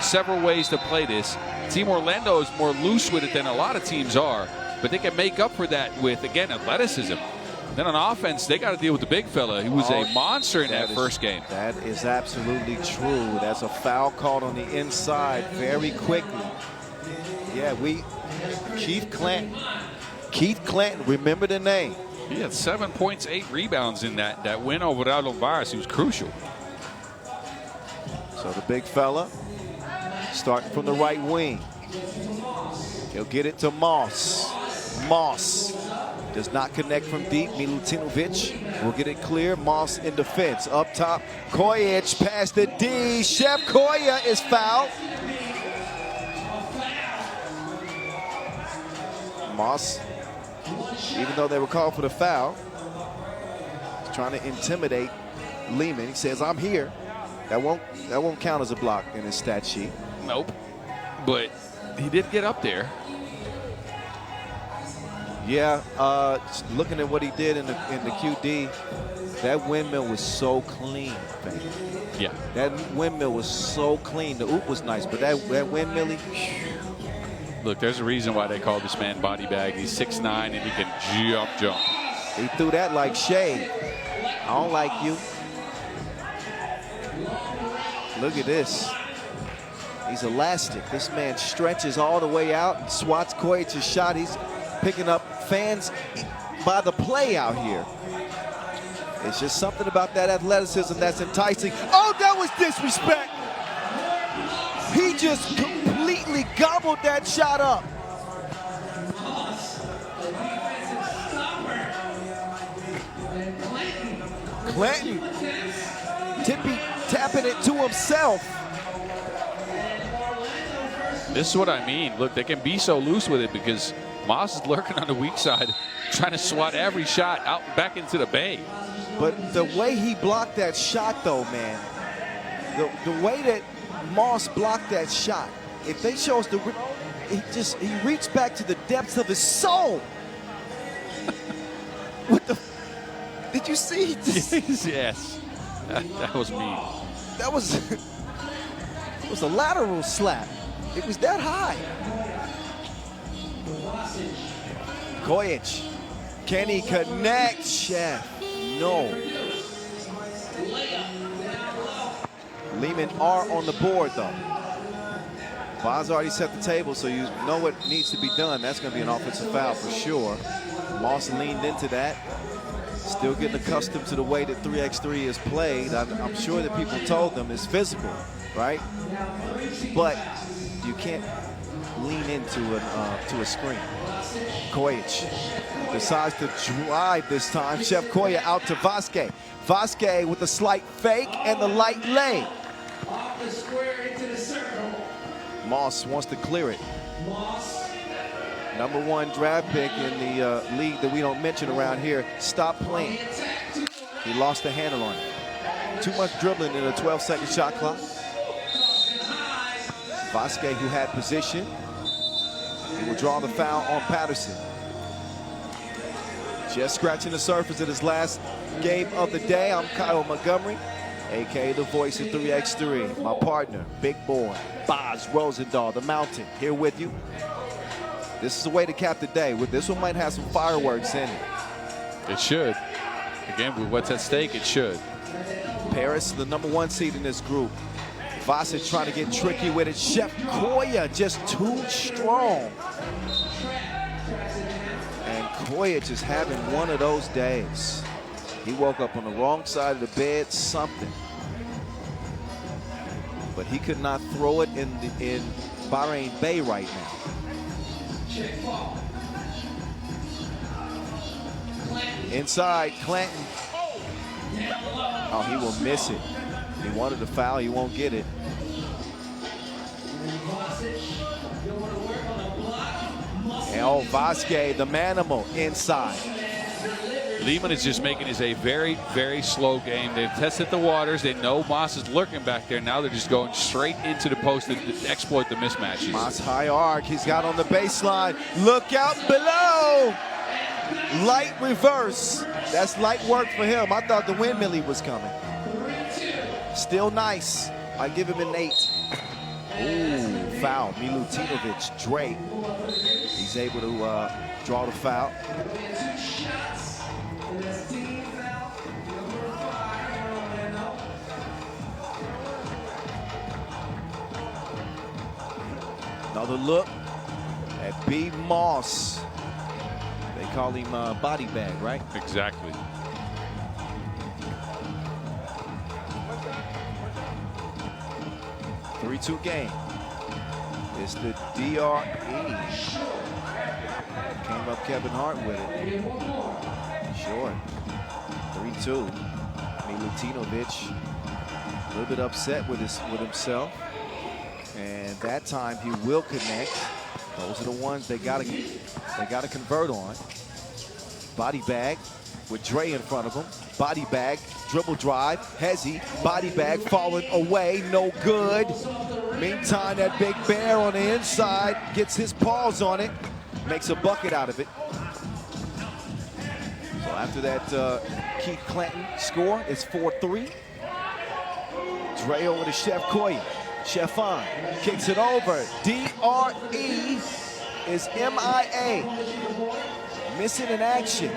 several ways to play this. Team Orlando is more loose with it than a lot of teams are, but they can make up for that with, again, athleticism. Then on offense, they got to deal with the big fella. He was a monster in that first game. That is absolutely true. That's a foul called on the inside very quickly. Yeah, Keith Clanton, remember the name. He had 7 points, 8 rebounds in that win over Alvarez. He was crucial. So the big fella starting from the right wing. He'll get it to Moss. Moss does not connect from deep. Milutinovic will get it clear. Moss in defense. Up top, Kojic past the D. Chef Koya is fouled. Moss, even though they were called for the foul, is trying to intimidate Liman. He says, I'm here. That won't count as a block in his stat sheet. Nope. But he did get up there. Yeah, looking at what he did in the QD, that windmill was so clean, man. Yeah. That windmill was so clean. The oop was nice, but that windmill. Look, there's a reason why they call this man body bag. He's 6'9" and he can jump. He threw that like shade. I don't like you. Look at this. He's elastic. This man stretches all the way out and swats Kojic's shot. He's picking up fans by the play out here. It's just something about that athleticism that's enticing. Oh, that was disrespect. He just completely gobbled that shot up. Clanton tapping it to himself. This is what I mean. Look, they can be so loose with it because Moss is lurking on the weak side, trying to swat every shot out back into the bay. But the way he blocked that shot, though, man, the way that Moss blocked that shot, if they show us he reached back to the depths of his soul. Did you see? Yes. That was mean. That was a lateral slap. It was that high. Kojic, can he connect? Chef, no. Liman are on the board, though. Vaz already set the table, so you know what needs to be done. That's going to be an offensive foul for sure. Moss leaned into that. Still getting accustomed to the way that 3x3 is played. I'm sure that people told them it's physical, right? But you can't lean into a screen. Kojic decides to drive this time. Chef Koya out to Vasquez. Vasquez with a slight fake and the light lay. Moss wants to clear it. #1 draft pick in the league that we don't mention around here. Stop playing. He lost the handle on it. Too much dribbling in a 12-second shot clock. Vasquez, who had position, he will draw the foul on Patterson. Just scratching the surface of his last game of the day. I'm Kyle Montgomery, a.k.a. the voice of 3x3. My partner, big boy, Boz Rosendahl, the Mountain, here with you. This is the way to cap the day. This one might have some fireworks in it. It should. Again, with what's at stake, it should. Paris, the #1 seed in this group. Voss is trying to get tricky with it. Chef Koya just too strong. And Kojic is having one of those days. He woke up on the wrong side of the bed, something. But he could not throw it in Bahrain Bay right now. Inside, Clanton. Oh, he will miss it. He wanted a foul, he won't get it. And oh, Vasquez, the Manama, inside. Liman is just making this a very, very slow game. They've tested the waters. They know Moss is lurking back there. Now they're just going straight into the post to exploit the mismatches. Moss high arc. He's got on the baseline. Look out below. Light reverse. That's light work for him. I thought the windmill was coming. Still nice. I give him an 8. Ooh. foul. Milutinovic, Dre, he's able to draw the foul. Another look at B. Moss. They call him body bag, right? Exactly. Three-two game. It's the DRE. Came up Kevin Hart with it. Short. 3-2. Milutinovic a little bit upset with himself. And that time he will connect. Those are the ones they gotta convert on. Body bag with Dre in front of him. Body bag, dribble drive, Hezzy, body bag falling away, no good. Meantime, that big bear on the inside gets his paws on it, makes a bucket out of it. So after that Keith Clanton score, it's 4-3. Dre over to Chef Koye. Chefon kicks it over. DRE is MIA. Missing in action.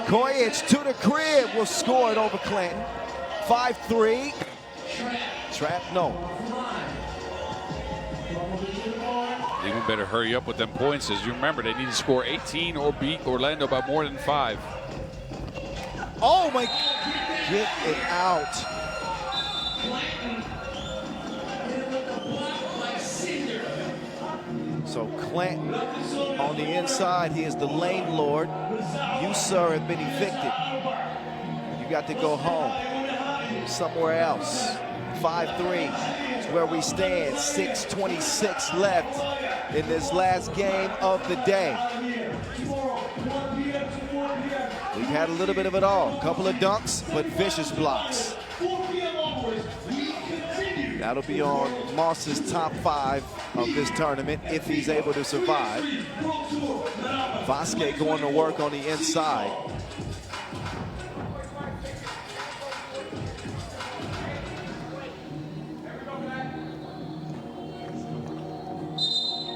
Kojic to the crib will score it over Clanton. 5-3. Trap, no. Liman better hurry up with them points. As you remember, they need to score 18 or beat Orlando by more than 5. Oh my, get it out. So Clanton on the inside, he is the lane lord. You, sir, have been evicted. You got to go home somewhere else. 5-3 is where we stand. 6:26 left in this last game of the day. We've had a little bit of it all. A couple of dunks, but vicious blocks. That'll be on Moss's top 5 of this tournament if he's able to survive. Vasquez going to work on the inside.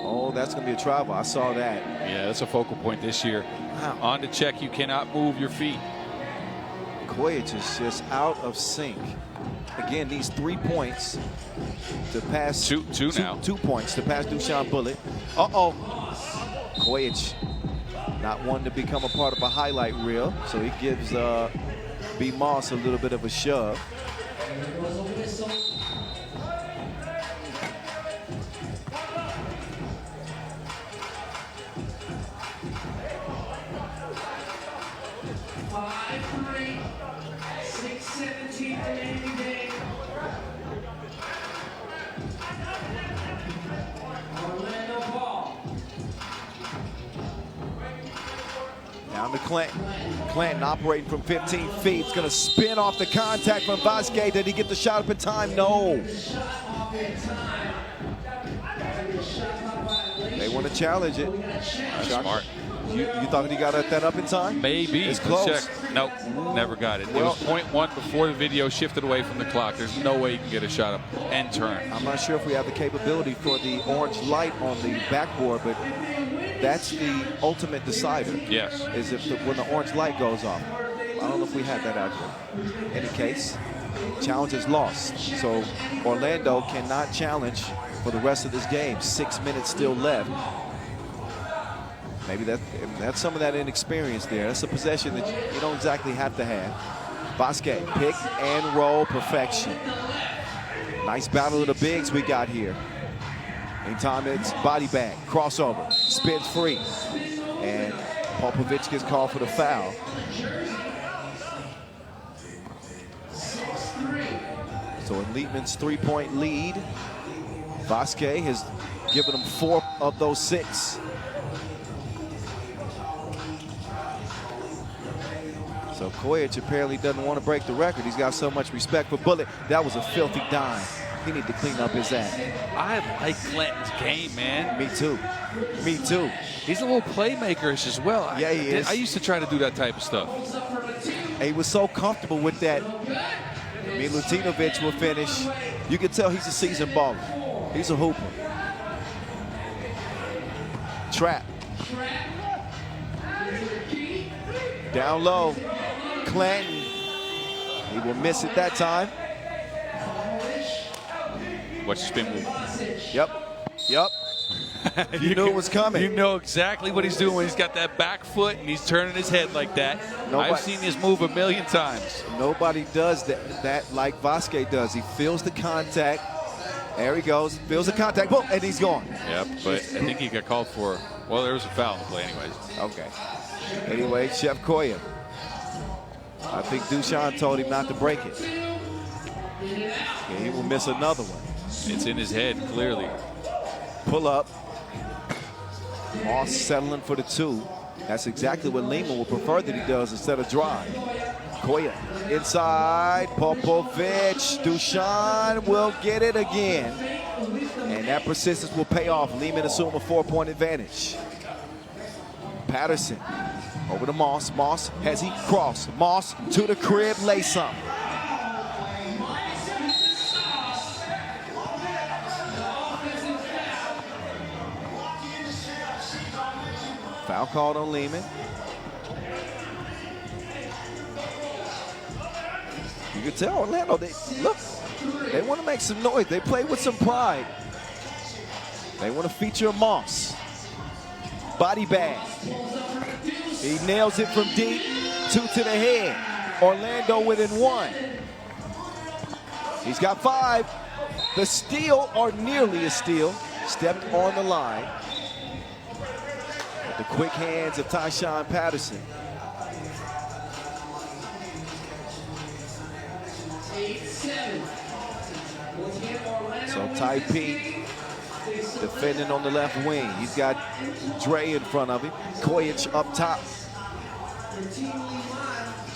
Oh, that's going to be a travel. I saw that. Yeah, that's a focal point this year. Wow. On the check, you cannot move your feet. Kojic is just out of sync. Again, these 3 points to pass. Two now. 2 points to pass Dushan Bullet. Uh-oh. Kojic not one to become a part of a highlight reel, so he gives B. Moss a little bit of a shove. Down to Clanton. Clanton operating from 15 feet. It's going to spin off the contact from Vasquez. Did he get the shot up in time? No. They want to challenge it. That's smart. You thought he got that up in time? Maybe. It's close. Check. Nope, never got it. It was 0.1 before the video shifted away from the clock. There's no way you can get a shot up and turn. I'm not sure if we have the capability for the orange light on the backboard, but that's the ultimate decider. Yes. Is if when the orange light goes off. I don't know if we have that out here. In any case, challenge is lost. So Orlando cannot challenge for the rest of this game. 6 minutes still left. Maybe that's some of that inexperience there. That's a possession that you don't exactly have to have. Vasquez, pick and roll perfection. Nice battle of the bigs we got here. Meantime, it's body bag, crossover, spins free. And Popovich gets called for the foul. So in Liman's 3-point lead, Vasquez has given him 4 of those 6. So Kojic apparently doesn't want to break the record. He's got so much respect for Bullet. That was a filthy dime. He needs to clean up his act. I like Clanton's game, man. Me too. Me too. He's a little playmaker-ish as well. Yeah, he is. I used to try to do that type of stuff. He was so comfortable with that. Milutinovic will finish. You can tell he's a seasoned baller. He's a hooper. Trap. Down low. Clanton. He will miss it that time. Watch the spin move. Yep. You knew it was coming. You know exactly what he's doing when he's got that back foot and he's turning his head like that. I've seen this move a million times. Nobody does that like Vasquez does. He feels the contact. There he goes. Feels the contact. Boom, and he's gone. Yep, but I think he got called for, well, there was a foul in the play anyways. Okay. Anyway, Chef Koya. I think Dushan told him not to break it. Yeah, he will miss another one. It's in his head, clearly. Pull up. Moss settling for the 2. That's exactly what Liman would prefer that he does instead of drive. Koya inside. Popovich. Dushan will get it again. And that persistence will pay off. Liman assume a 4-point advantage. Patterson over to Moss. Moss has he crossed. Moss to the crib. Lay some. Foul called on Liman. You can tell Orlando, they want to make some noise. They play with some pride. They want to feature Moss. Body bag. He nails it from deep. 2 to the head. Orlando within 1. He's got 5. The steal, or nearly a steal, stepped on the line. The quick hands of Tyshawn Patterson. So Ty P defending on the left wing. He's got Dre in front of him. Kojic up top.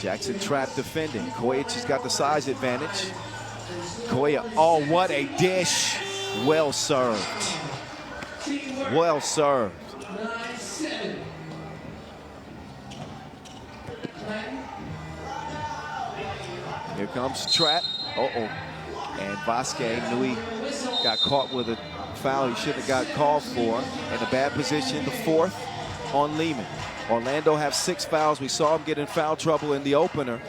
Jackson Trap defending. Kojic has got the size advantage. Koya, oh, what a dish. Well served. Well served. Here comes Trap. And Vasquez knew he got caught with a foul he shouldn't have got called for. In a bad position, the 4th on Liman. Orlando have 6 fouls. We saw him get in foul trouble in the opener,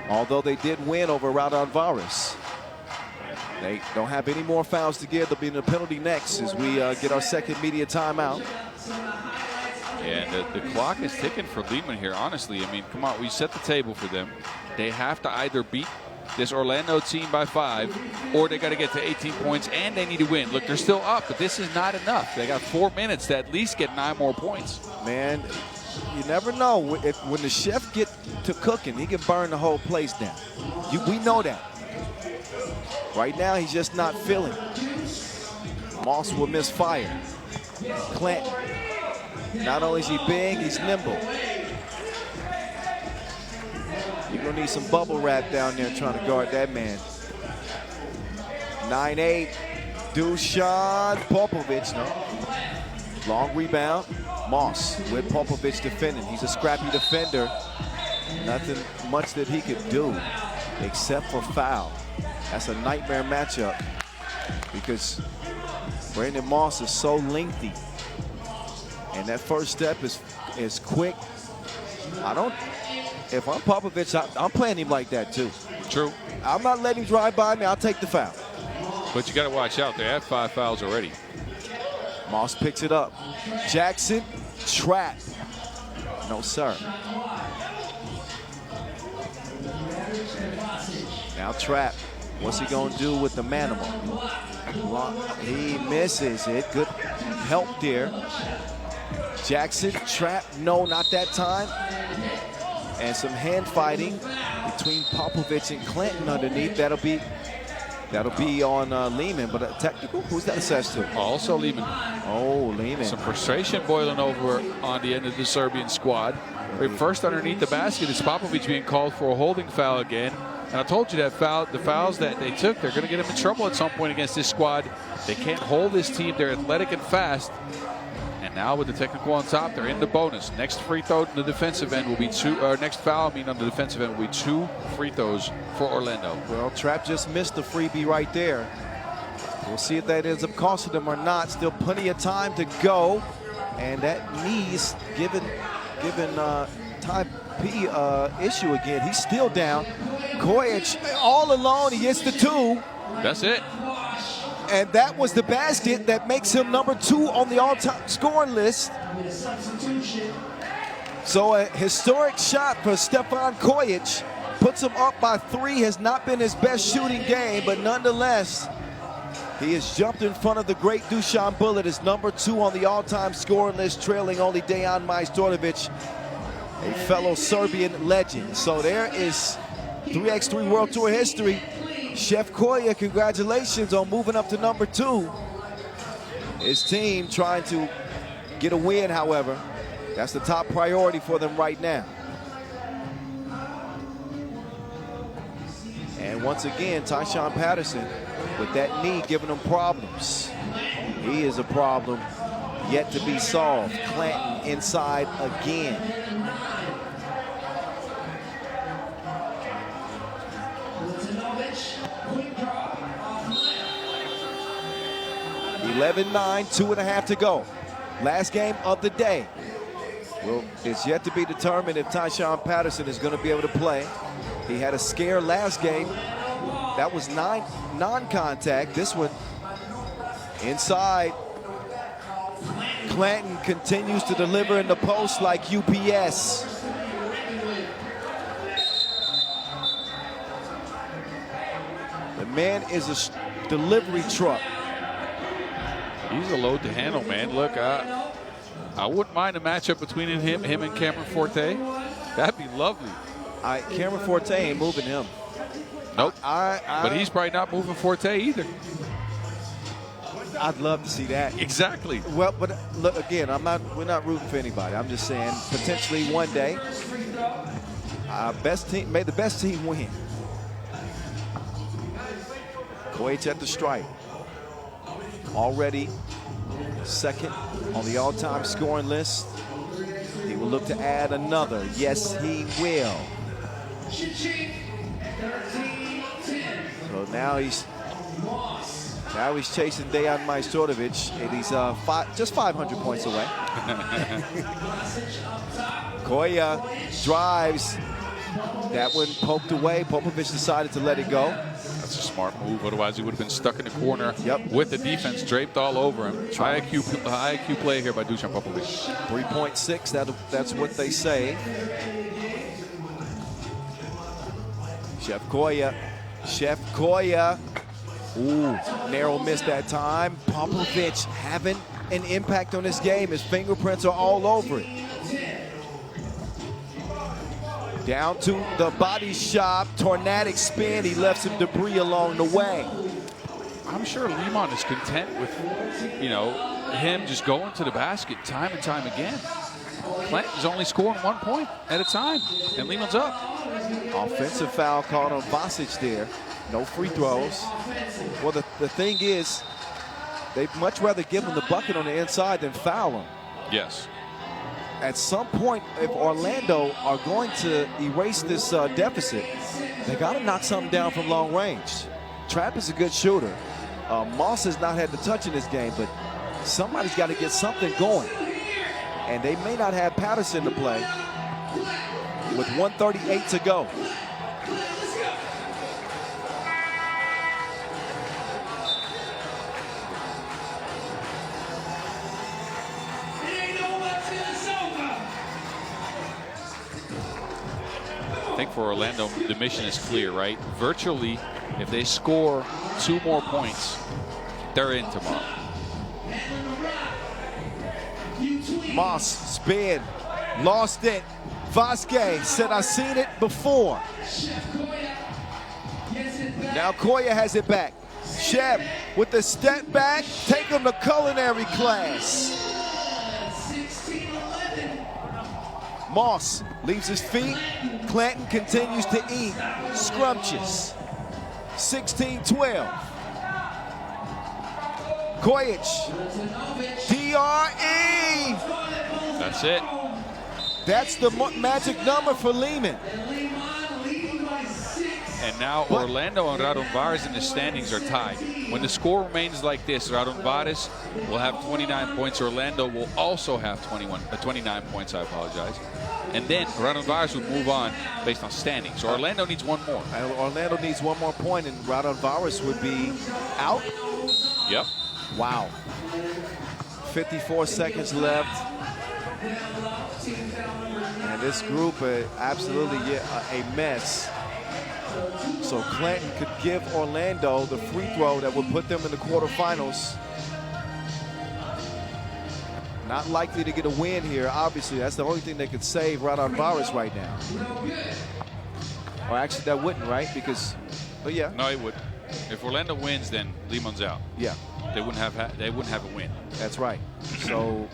although they did win over Raul Alvarez. They don't have any more fouls to give. They'll be in the penalty next as we get our second media timeout. Yeah, the clock is ticking for Liman here, honestly. I mean, come on, we set the table for them. They have to either beat this Orlando team by 5, or they got to get to 18 points, and they need to win. Look, they're still up, but this is not enough. They got 4 minutes to at least get 9 more points. Man, you never know. When the chef get to cooking, he can burn the whole place down. We know that. Right now, he's just not feeling it. Moss will miss fire. Clanton. Not only is he big, he's nimble. You're going to need some bubble wrap down there trying to guard that man. 9-8. Dushan Popovich. No. Long rebound. Moss with Popovich defending. He's a scrappy defender. Nothing much that he could do except for foul. That's a nightmare matchup because Brandon Moss is so lengthy. And that first step is quick. If I'm Popovich, I'm playing him like that too. True. I'm not letting him drive by me. I'll take the foul. But you got to watch out. They have 5 fouls already. Moss picks it up. Jackson, Trap. No, sir. Now Trap. What's he going to do with the Manama? He misses it. Good help there. Jackson, Trap. No, not that time. And some hand fighting between Popovich and Clanton underneath. That'll be on Liman, but a technical. Who's that assessed to? Also Liman. Oh, Liman. Some frustration boiling over on the end of the Serbian squad. First underneath the basket is Popovich being called for a holding foul again. And I told you that the fouls that they took, they're going to get them in trouble at some point against this squad. They can't hold this team. They're athletic and fast. And now with the technical on top, they're in the bonus. Next free throw in the defensive end will be 2, or next foul, on the defensive end will be 2 free throws for Orlando. Well, Trap just missed the freebie right there. We'll see if that ends up costing them or not. Still plenty of time to go. And that knee's given Ty P issue again. He's still down. Kojic all alone. He gets the 2. That's it. And that was the basket that makes him number 2 on the all-time scoring list. So a historic shot for Stephon Kojic. Puts him up by 3. Has not been his best shooting game, but nonetheless, he has jumped in front of the great Dusan Bullet as number 2 on the all-time scoring list, trailing only Dejan Majstorovic, a fellow Serbian legend. So there is 3x3 World Tour history. Chef Koya, congratulations on moving up to number 2. His team trying to get a win, however. That's the top priority for them right now. And once again, Tyshawn Patterson with that knee giving him problems. He is a problem yet to be solved. Clanton inside again. $11-9, 2.5 to go. Last game of the day. Well, it's yet to be determined if Tyshawn Patterson is going to be able to play. He had a scare last game. That was non-contact. This one inside. Clanton continues to deliver in the post like UPS. The man is a delivery truck. He's a load to handle, man. Look, I wouldn't mind a matchup between him and Cameron Forte. That'd be lovely. Cameron Forte ain't moving him. Nope. But he's probably not moving Forte either. I'd love to see that. Exactly. Well, but look again. We're not rooting for anybody. I'm just saying potentially one day, best team. May the best team win. Kojic at the stripe. Already second on the all-time scoring list. He will look to add another. Yes, he will. So now he's chasing Dejan Majstorovic, and he's just 500 points away. Koya drives. That one poked away. Popovic decided to let it go. That's a smart move. Otherwise, he would have been stuck in the corner with the defense draped all over him. High IQ play here by Dusan Popovic. 3.6, that's what they say. Chef Koya. Ooh, narrow miss that time. Popovic having an impact on this game. His fingerprints are all over it. Down to the body shop, tornadic spin. He left some debris along the way. I'm sure Liman is content with, him just going to the basket time and time again. Clanton's only scoring 1 point at a time, and Liman's up. Offensive foul called on Vasic there. No free throws. Well, the thing is, they'd much rather give him the bucket on the inside than foul him. Yes. At some point, if Orlando are going to erase this deficit, they got to knock something down from long range. Trapp is a good shooter. Moss has not had the touch in this game, but somebody's got to get something going. And they may not have Patterson to play with 1:38 to go. I think for Orlando, the mission is clear, right? Virtually, if they score 2 more points, they're in tomorrow. Moss, spin, lost it. Vasquez said, I seen it before. Now Koya has it back. Shep with the step back, take him to culinary class. Moss leaves his feet. Clanton continues to eat. Scrumptious. 16-12. Kojic. DRE. That's it. That's the magic number for Liman. And now Orlando and Radon in the standings are tied. When the score remains like this, Radon will have 29 points. Orlando will also have 29 points, I apologize. And then Radon will move on based on standings. So Orlando needs one more. And Orlando needs one more point, and Radon would be out. Yep. Wow. 54 seconds left. And this group absolutely a mess. So Clinton could give Orlando the free throw that would put them in the quarterfinals. Not likely to get a win here, obviously. That's the only thing that could save Radon right now. Or actually, that wouldn't, right? Because, but yeah. No, it would. If Orlando wins, then Liman's out. Yeah. They wouldn't have a win. That's right. So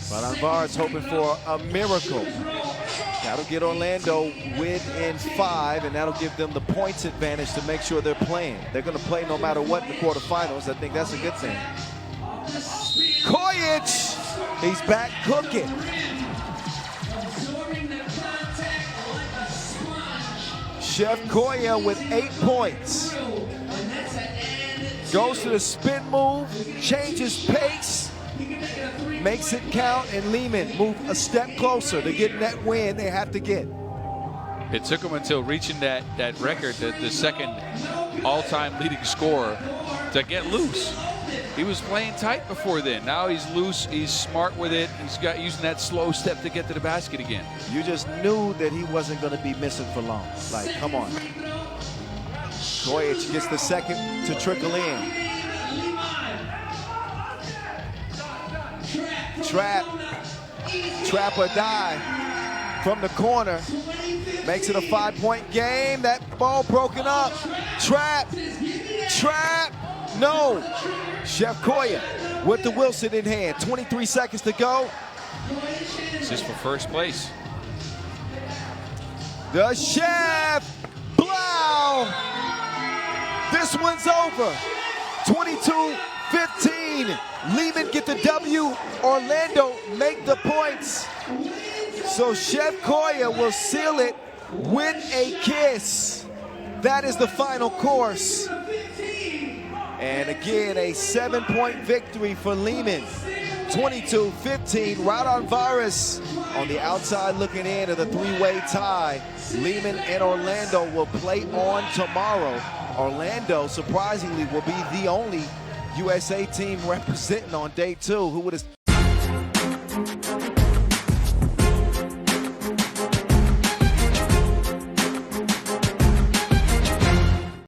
Radon hoping for a miracle. That'll get Orlando within 5, and that'll give them the points advantage to make sure they're playing. They're going to play no matter what in the quarterfinals. I think that's a good thing. Kojic, he's back cooking. Chef Koya with 8 points. Goes to the spin move, changes pace, makes it count, and Liman move a step closer to getting that win they have to get. It took him until reaching that record, the second all-time leading scorer, to get loose. He was playing tight before then. Now he's loose, he's smart with it, he's got using that slow step to get to the basket again. You just knew that he wasn't going to be missing for long. Like, come on. Kojic gets the second to trickle in. Trap or die from the corner. Makes it a 5-point game. That ball broken up. Trap. No. Chef Koya with the Wilson in hand. 23 seconds to go. This is for first place. The Chef. Blow. This one's over. 22-15. Liman get the W. Orlando make the points. So Chef Koya will seal it with a kiss. That is the final course. And again, a 7-point victory for Liman. 22-15. Radon on the outside looking in of the 3-way tie. Liman and Orlando will play on tomorrow. Orlando, surprisingly, will be the only USA team representing on day 2. Who would have